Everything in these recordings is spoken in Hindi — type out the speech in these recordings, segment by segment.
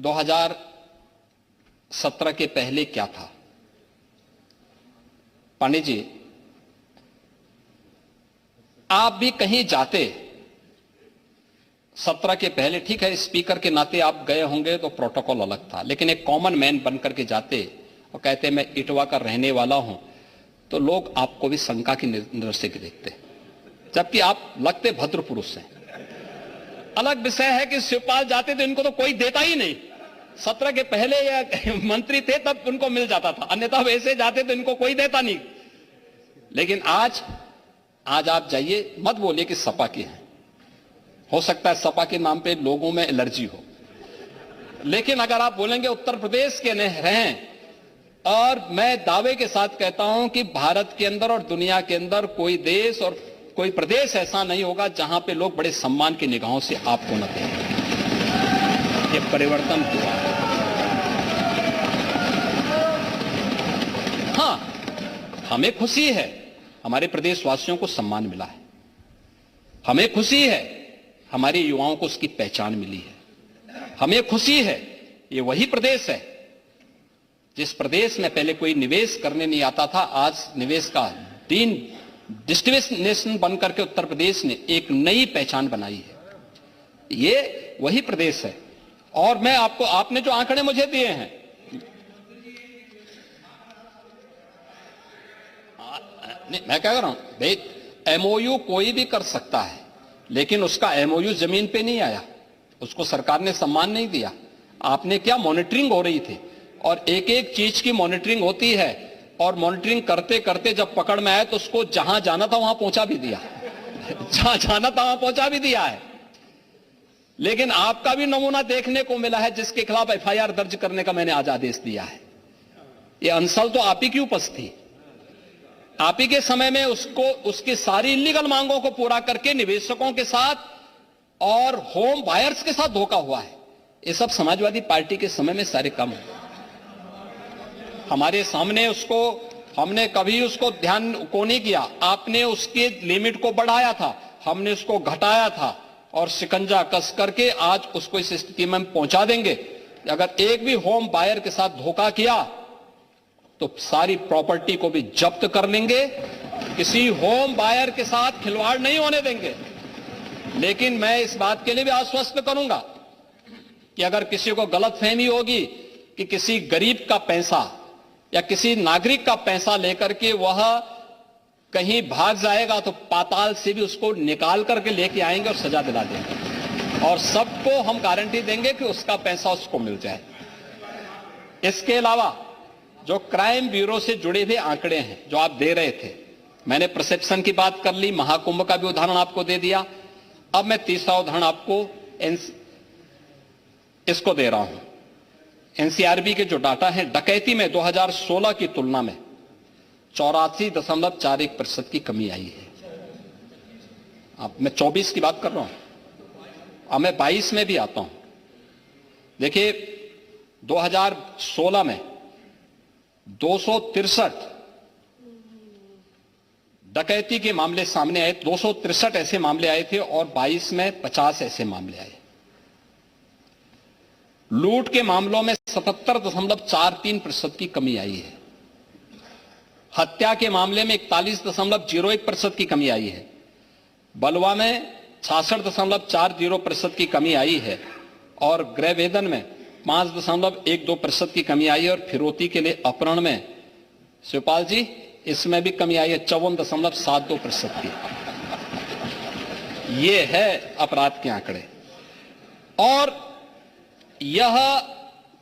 2017 के पहले क्या था? पांडे जी, आप भी कहीं जाते 17 के पहले, ठीक है स्पीकर के नाते आप गए होंगे तो प्रोटोकॉल अलग था, लेकिन एक कॉमन मैन बनकर के जाते और कहते मैं इटवा का रहने वाला हूं, तो लोग आपको भी शंका की नजर से देखते, जबकि आप लगते भद्र पुरुष हैं। अलग विषय है कि शिवपाल जाते तो इनको तो कोई देता ही नहीं। 17 के पहले या मंत्री थे तब उनको मिल जाता था, अन्यथा वैसे जाते तो इनको कोई देता नहीं। लेकिन आज आप जाइए, मत बोलिए कि सपा के हैं, हो सकता है सपा के नाम पे लोगों में एलर्जी हो, लेकिन अगर आप बोलेंगे उत्तर प्रदेश के हैं, और मैं दावे के साथ कहता हूं कि भारत के अंदर और दुनिया के अंदर कोई देश और कोई प्रदेश ऐसा नहीं होगा जहां पे लोग बड़े सम्मान की निगाहों से आपको न देखें। ये परिवर्तन हुआ है। हां, हमें खुशी है, हमारे प्रदेशवासियों को सम्मान मिला है, हमें खुशी है, हमारे युवाओं को उसकी पहचान मिली है, हमें खुशी है। ये वही प्रदेश है जिस प्रदेश में पहले कोई निवेश करने नहीं आता था, आज निवेश का डेस्टिनेशन बनकर के उत्तर प्रदेश ने एक नई पहचान बनाई है। ये वही प्रदेश है। और मैं आपको, आपने जो आंकड़े मुझे दिए हैं, मैं क्या कर रहा हूं भाई, एमओयू कोई भी कर सकता है, लेकिन उसका एमओयू जमीन पे नहीं आया, उसको सरकार ने सम्मान नहीं दिया। आपने क्या, मॉनिटरिंग हो रही थी, और एक एक चीज की मॉनिटरिंग होती है, और मॉनिटरिंग करते करते जब पकड़ में आए तो उसको जहां जाना था वहां पहुंचा भी दिया जहां जाना था वहां पहुंचा भी दिया है। लेकिन आपका भी नमूना देखने को मिला है, जिसके खिलाफ एफआईआर दर्ज करने का मैंने आज आदेश दिया है। ये अंसल तो आप ही की उपस्थिति थी, आप ही के समय में उसको, उसकी सारी इलीगल मांगों को पूरा करके निवेशकों के साथ और होम बायर्स के साथ धोखा हुआ है। ये सब समाजवादी पार्टी के समय में सारे काम हुए। हमारे सामने उसको, हमने कभी उसको ध्यान को नहीं किया। आपने उसके लिमिट को बढ़ाया था, हमने उसको घटाया था, और शिकंजा कस करके आज उसको इस स्थिति में पहुंचा देंगे। अगर एक भी होम बायर के साथ धोखा किया तो सारी प्रॉपर्टी को भी जब्त कर लेंगे, किसी होम बायर के साथ खिलवाड़ नहीं होने देंगे। लेकिन मैं इस बात के लिए भी आश्वस्त करूंगा कि अगर किसी को गलतफहमी होगी कि किसी गरीब का पैसा या किसी नागरिक का पैसा लेकर के वह कहीं भाग जाएगा, तो पाताल से भी उसको निकाल करके लेके आएंगे और सजा दिला देंगे, और सबको हम गारंटी देंगे कि उसका पैसा उसको मिल जाए। इसके अलावा जो क्राइम ब्यूरो से जुड़े हुए आंकड़े हैं जो आप दे रहे थे, मैंने परसेप्शन की बात कर ली, महाकुंभ का भी उदाहरण आपको दे दिया। अब मैं तीसरा उदाहरण आपको इसको दे रहा हूं। एनसीआरबी के जो डाटा है, डकैती में 2016 की तुलना में 84.41% की कमी आई है। अब मैं 24 की बात कर रहा हूं, अब मैं 22 में भी आता हूं। देखिए 2016 में 263 डकैती के मामले सामने आए, 263 ऐसे मामले आए थे, और 22 में 50 ऐसे मामले आए। लूट के मामलों में 77.43% की कमी आई है। हत्या के मामले में 41.01% की कमी आई है। बलवा में 66.40% की कमी आई है, और गृह वेदन में 5.12% की कमी आई है, और फिरौती के लिए अपहरण में, शिवपाल जी, इसमें भी कमी आई है 54.72% की। ये है अपराध के आंकड़े। और यह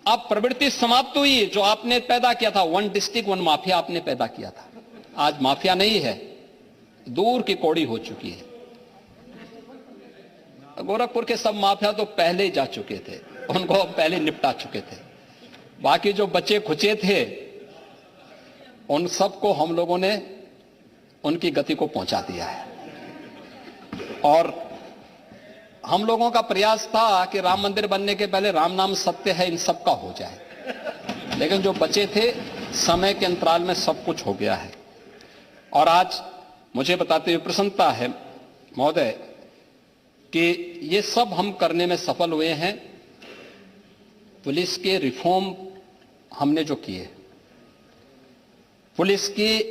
अब प्रवृत्ति समाप्त हुई जो आपने पैदा किया था, वन डिस्ट्रिक्ट वन माफिया आपने पैदा किया था। आज माफिया नहीं है, दूर की कौड़ी हो चुकी है। गोरखपुर के सब माफिया तो पहले ही जा चुके थे, उनको पहले निपटा चुके थे। बाकी जो बचे खुचे थे उन सबको हम लोगों ने उनकी गति को पहुंचा दिया है। और हम लोगों का प्रयास था कि राम मंदिर बनने के पहले राम नाम सत्य है इन सब का हो जाए, लेकिन जो बचे थे समय के अंतराल में सब कुछ हो गया है। और आज मुझे बताते हुए प्रसन्नता है महोदय कि ये सब हम करने में सफल हुए हैं पुलिस के रिफॉर्म हमने जो किए, पुलिस की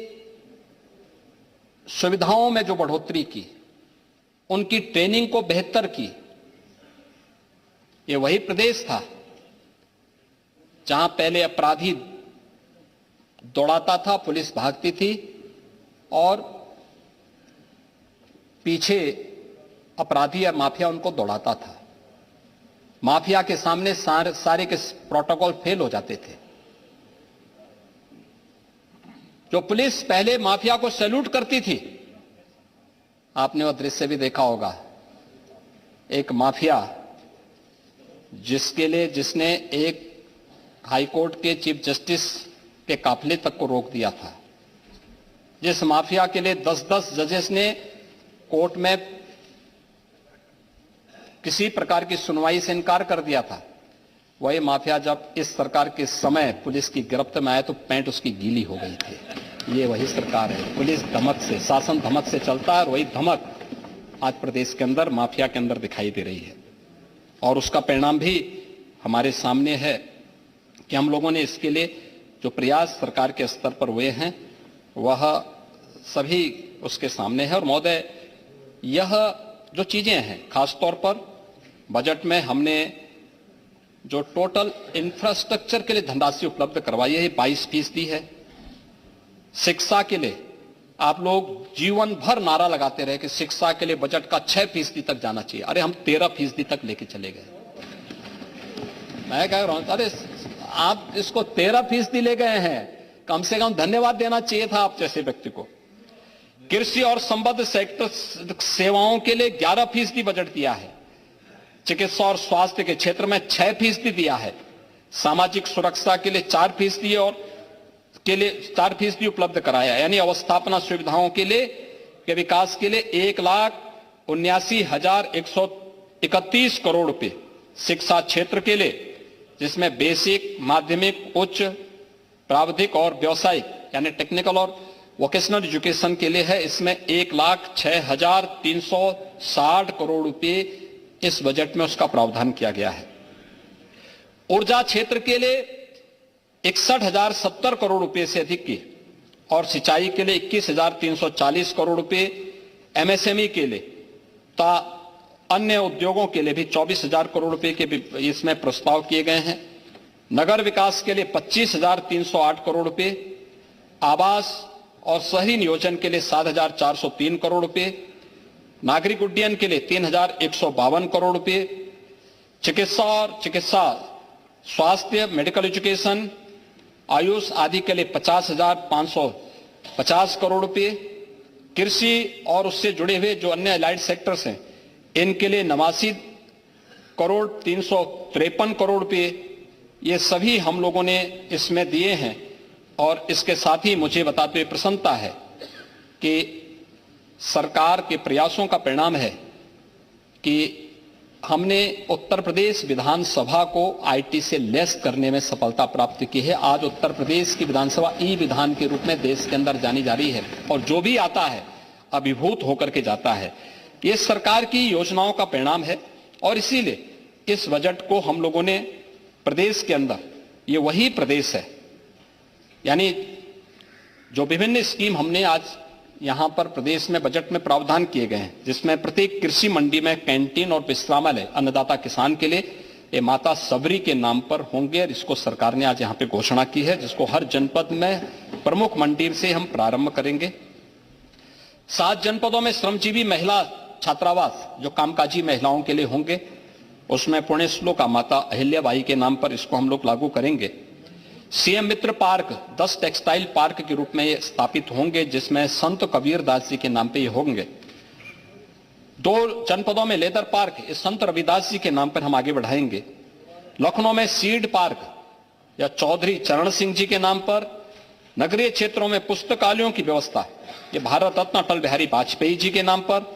सुविधाओं में जो बढ़ोतरी की, उनकी ट्रेनिंग को बेहतर की, ये वही प्रदेश था जहां पहले अपराधी दौड़ाता था, पुलिस भागती थी और पीछे अपराधी या माफिया उनको दौड़ाता था। माफिया के सामने सारे के प्रोटोकॉल फेल हो जाते थे। जो पुलिस पहले माफिया को सैल्यूट करती थी, आपने वह दृश्य भी देखा होगा, एक माफिया जिसने एक हाईकोर्ट के चीफ जस्टिस के काफिले तक को रोक दिया था, जिस माफिया के लिए 10-10 जजेस ने कोर्ट में किसी प्रकार की सुनवाई से इनकार कर दिया था, वही माफिया जब इस सरकार के समय पुलिस की गिरफ्त में आया तो पैंट उसकी गीली हो गई थी। ये वही सरकार है। पुलिस धमक से, शासन धमक से चलता है और वही धमक आज प्रदेश के अंदर माफिया के अंदर दिखाई दे रही है। और उसका परिणाम भी हमारे सामने है कि हम लोगों ने इसके लिए जो प्रयास सरकार के स्तर पर हुए हैं वह सभी उसके सामने है। और महोदय, यह जो चीजें हैं, खासतौर पर बजट में हमने जो टोटल इंफ्रास्ट्रक्चर के लिए धनराशि उपलब्ध करवाई है, 22% है। शिक्षा के लिए आप लोग जीवन भर नारा लगाते रहे कि शिक्षा के लिए बजट का 6% तक जाना चाहिए। अरे हम 13% तक लेके चले गए। मैं कह रहा हूं, अरे आप इसको 13% ले गए हैं, कम से कम धन्यवाद देना चाहिए था आप जैसे व्यक्ति को। कृषि और संबद्ध सेक्टर सेवाओं के लिए 11% बजट दिया है। चिकित्सा और स्वास्थ्य के क्षेत्र में 6% दिया है। सामाजिक सुरक्षा के लिए 4% और के लिए 4% उपलब्ध कराया, यानी अवस्थापना सुविधाओं के लिए के विकास के लिए 1,79,131 करोड़ रुपए। शिक्षा क्षेत्र के लिए, जिसमें बेसिक, माध्यमिक, उच्च, प्राविधिक और व्यावसायिक यानी टेक्निकल और वोकेशनल एजुकेशन के लिए है, इसमें 1,06,360 करोड़ रुपए इस बजट में उसका प्रावधान किया गया है। ऊर्जा क्षेत्र के लिए 61,070 करोड़ रुपए से अधिक की और सिंचाई के लिए 21,340 करोड़ रुपए, एमएसएमई के लिए तथा अन्य उद्योगों के लिए भी 24,000 करोड़ रुपए के इसमें प्रस्ताव किए गए हैं। नगर विकास के लिए 25,308 करोड़ रुपए, आवास और शहरी नियोजन के लिए 7,403 करोड़ रुपए, नागरिक उड्डयन के लिए 3,152 करोड़ रुपए, चिकित्सा स्वास्थ्य, मेडिकल एजुकेशन, आयुष आदि के लिए 50,550 करोड़ रुपए, कृषि और उससे जुड़े हुए जो अन्य एलाइड सेक्टर्स हैं इनके लिए 89,353 करोड़ रुपए, ये सभी हम लोगों ने इसमें दिए हैं। और इसके साथ ही मुझे बताते हुए प्रसन्नता है कि सरकार के प्रयासों का परिणाम है कि हमने उत्तर प्रदेश विधानसभा को आईटी से लैस करने में सफलता प्राप्त की है। आज उत्तर प्रदेश की विधानसभा ई विधान के रूप में देश के अंदर जानी जा रही है और जो भी आता है अभिभूत होकर के जाता है। ये सरकार की योजनाओं का परिणाम है और इसीलिए इस बजट को हम लोगों ने प्रदेश के अंदर, ये वही प्रदेश है, यानी जो विभिन्न स्कीम हमने आज यहां पर प्रदेश में बजट में प्रावधान किए गए हैं, जिसमें प्रत्येक कृषि मंडी में कैंटीन और विश्रामालय अन्नदाता किसान के लिए ये माता सबरी के नाम पर होंगे और इसको सरकार ने आज यहां पे घोषणा की है, जिसको हर जनपद में प्रमुख मंडी से हम प्रारंभ करेंगे। 7 जनपदों में श्रमजीवी महिला छात्रावास जो कामकाजी महिलाओं के लिए होंगे, उसमें पुणे श्लोका माता अहिल्याबाई के नाम पर इसको हम लोग लागू करेंगे। सीएम मित्र पार्क 10 टेक्सटाइल पार्क के रूप में ये स्थापित होंगे, जिसमें संत कबीर दास जी के नाम पे ये होंगे। 2 जनपदों में लेदर पार्क इस संत रविदास जी के नाम पर हम आगे बढ़ाएंगे। लखनऊ में सीड पार्क या चौधरी चरण सिंह जी के नाम पर। नगरीय क्षेत्रों में पुस्तकालयों की व्यवस्था ये भारत रत्न अटल बिहारी वाजपेयी जी के नाम पर।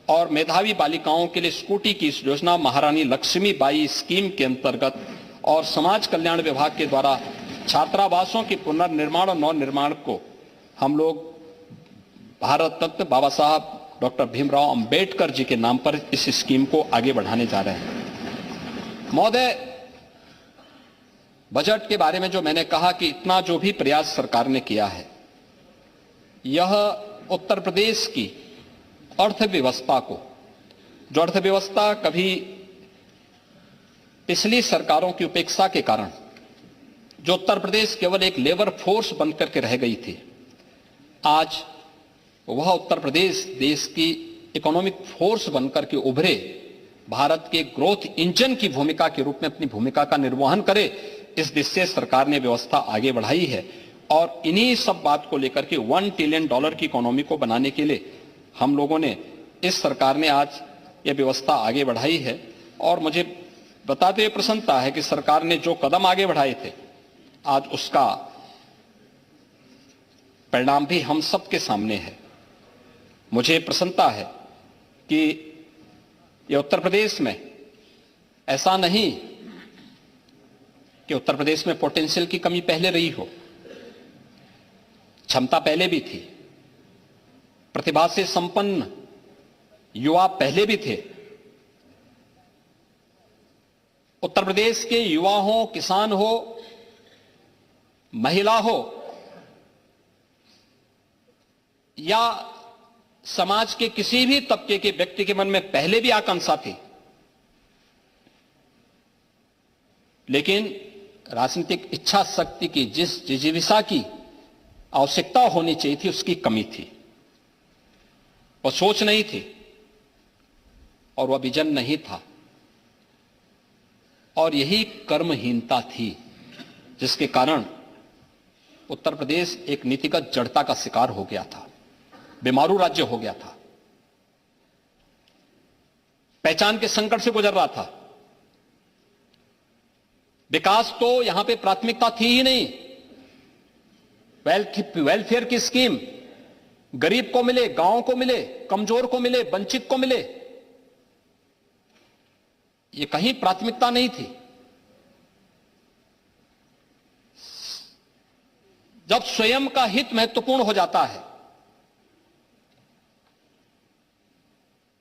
और मेधावी बालिकाओं के लिए स्कूटी की इस योजना महारानी लक्ष्मीबाई स्कीम के अंतर्गत और समाज कल्याण विभाग के द्वारा छात्रावासों के पुनर्निर्माण और नवनिर्माण को हम लोग भारत रत्न बाबा साहब डॉक्टर भीमराव अंबेडकर जी के नाम पर इस स्कीम को आगे बढ़ाने जा रहे हैं। महोदय, बजट के बारे में जो मैंने कहा कि इतना जो भी प्रयास सरकार ने किया है, यह उत्तर प्रदेश की अर्थव्यवस्था को, जो अर्थव्यवस्था कभी पिछली सरकारों की उपेक्षा के कारण जो उत्तर प्रदेश केवल एक लेबर फोर्स बनकर के रह गई थी, आज वह उत्तर प्रदेश देश की इकोनॉमिक फोर्स बनकर के उभरे, भारत के ग्रोथ इंजन की भूमिका के रूप में अपनी भूमिका का निर्वहन करे, इस दिशा से सरकार ने व्यवस्था आगे बढ़ाई है। और इन्हीं सब बात को लेकर के $1 ट्रिलियन की इकोनॉमी को बनाने के लिए हम लोगों ने, इस सरकार ने आज यह व्यवस्था आगे बढ़ाई है। और मुझे बताते हुए प्रसन्नता है कि सरकार ने जो कदम आगे बढ़ाए थे, आज उसका परिणाम भी हम सबके सामने है। मुझे प्रसन्नता है कि ये उत्तर प्रदेश में ऐसा नहीं कि उत्तर प्रदेश में पोटेंशियल की कमी पहले रही हो, क्षमता पहले भी थी, प्रतिभा से संपन्न युवा पहले भी थे। उत्तर प्रदेश के युवा हो, किसान हो, महिला हो या समाज के किसी भी तबके के व्यक्ति के मन में पहले भी आकांक्षा थी, लेकिन राजनीतिक इच्छा शक्ति की जिस जिजीविषा की आवश्यकता होनी चाहिए थी, उसकी कमी थी, वो सोच नहीं थी और वह विजन नहीं था, और यही कर्महीनता थी जिसके कारण उत्तर प्रदेश एक नीतिगत जड़ता का शिकार हो गया था, बीमारू राज्य हो गया था, पहचान के संकट से गुजर रहा था। विकास तो यहां पे प्राथमिकता थी ही नहीं। वेलफेयर की स्कीम गरीब को मिले, गांव को मिले, कमजोर को मिले, वंचित को मिले, ये कहीं प्राथमिकता नहीं थी। जब स्वयं का हित महत्वपूर्ण हो जाता है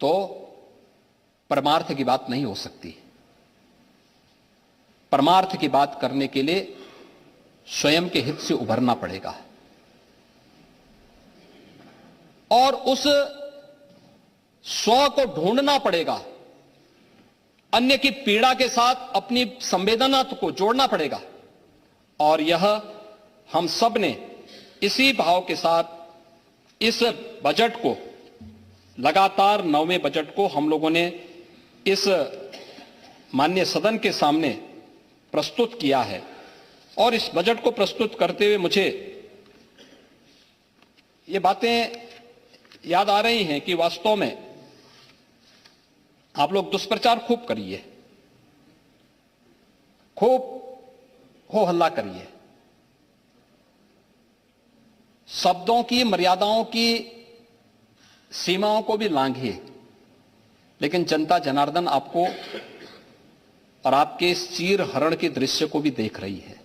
तो परमार्थ की बात नहीं हो सकती। परमार्थ की बात करने के लिए स्वयं के हित से उभरना पड़ेगा और उस स्व को ढूंढना पड़ेगा, अन्य की पीड़ा के साथ अपनी संवेदना को जोड़ना पड़ेगा। और यह हम सब ने इसी भाव के साथ इस बजट को, लगातार 9वें बजट को हम लोगों ने इस माननीय सदन के सामने प्रस्तुत किया है। और इस बजट को प्रस्तुत करते हुए मुझे ये बातें याद आ रही हैं कि वास्तव में आप लोग दुष्प्रचार खूब करिए, खूब हो हल्ला करिए, शब्दों की मर्यादाओं की सीमाओं को भी लांघिए, लेकिन जनता जनार्दन आपको और आपके इस चीर हरण के दृश्य को भी देख रही है।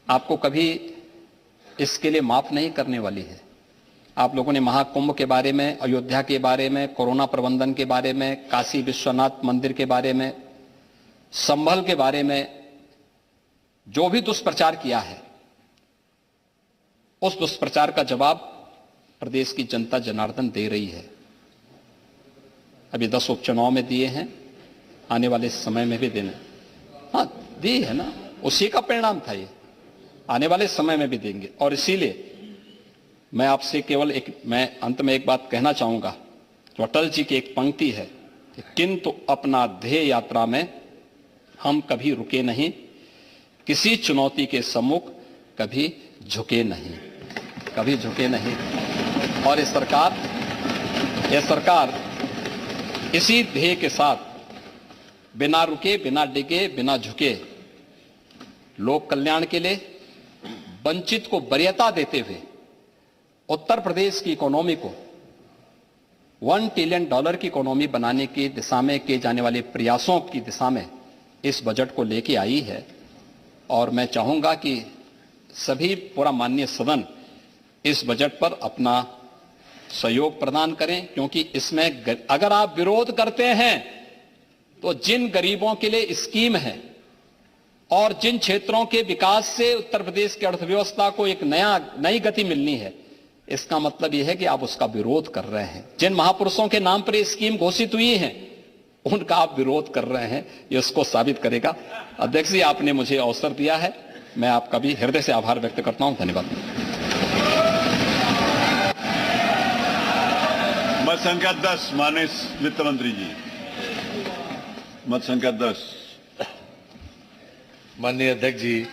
आपको कभी इसके लिए माफ नहीं करने वाली है। आप लोगों ने महाकुंभ के बारे में, अयोध्या के बारे में, कोरोना प्रबंधन के बारे में, काशी विश्वनाथ मंदिर के बारे में, संभल के बारे में जो भी दुष्प्रचार किया है, उस दुष्प्रचार का जवाब प्रदेश की जनता जनार्दन दे रही है। अभी 10 उपचुनाव में दिए हैं, आने वाले समय में भी देने, हाँ दी है ना, उसी का परिणाम था ये, आने वाले समय में भी देंगे। और इसीलिए मैं आपसे केवल मैं अंत में एक बात कहना चाहूंगा, जो अटल जी की एक पंक्ति है कि किंतु अपना ध्येय यात्रा में हम कभी रुके नहीं, किसी चुनौती के सम्मुख कभी झुके नहीं, कभी झुके नहीं। और ये सरकार इसी ध्येय के साथ बिना रुके, बिना डिगे, बिना झुके, लोक कल्याण के लिए, वंचित को वरीयता देते हुए उत्तर प्रदेश की इकोनॉमी को $1 ट्रिलियन की इकोनॉमी बनाने की दिशा में किए जाने वाले प्रयासों की दिशा में इस बजट को लेके आई है। और मैं चाहूंगा कि सभी पूरा माननीय सदन इस बजट पर अपना सहयोग प्रदान करें, क्योंकि इसमें अगर आप विरोध करते हैं तो जिन गरीबों के लिए स्कीम है और जिन क्षेत्रों के विकास से उत्तर प्रदेश की अर्थव्यवस्था को एक नई गति मिलनी है, इसका मतलब यह है कि आप उसका विरोध कर रहे हैं। जिन महापुरुषों के नाम पर ये स्कीम घोषित हुई है, उनका आप विरोध कर रहे हैं, ये उसको साबित करेगा। अध्यक्ष जी, आपने मुझे अवसर दिया है, मैं आपका भी हृदय से आभार व्यक्त करता हूं। धन्यवाद। मत संख्या 10, माननीय वित्त मंत्री जी। मत संख्या 10। माननीय अध्यक्ष जी,